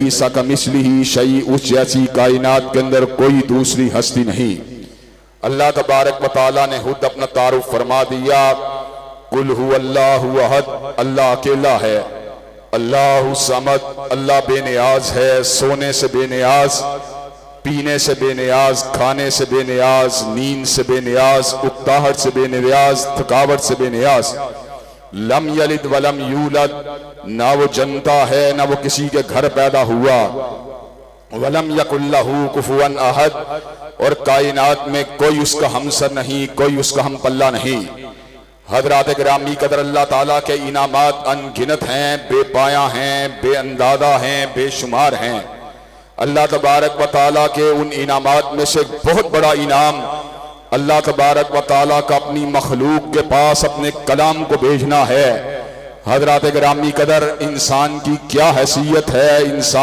लैसा कमिस्लिही शै, उस जैसी कायनात के अंदर कोई दूसरी हस्ती नहीं। अल्लाह तबारक व तआला ने खुद अपना तारुफ फरमा दिया, कुल हुवल्लाहु अहद, अल्लाह अकेला है। अल्लाहु समद, अल्लाह बेनियाज है, सोने से बेनियाज, पीने से बेनियाज, खाने से बेनियाज, नींद से बेनियाज, उकताहट से बेनियाज, थकावट से बेनियाज। लम यलिद वलम यूलद, ना वो जनता है ना वो किसी के घर पैदा हुआ। वलम यकुल्लहु कुफुवन अहद, और कायनात में कोई उसका हमसर नहीं, कोई उसका हम पल्ला नहीं। हजरात गिरामी कदर, अल्लाह ताला के इनामात अनगिनत हैं, बेपाया हैं, बेअंदाजा हैं, बेशुमार हैं। अल्लाह तबारक व तआला के उन इनामात में से बहुत बड़ा इनाम अल्लाह तबारक व तआला का अपनी मखलूक के पास अपने कलाम को भेजना है। हजरात गिरामी कदर, इंसान की क्या हैसियत है, इंसान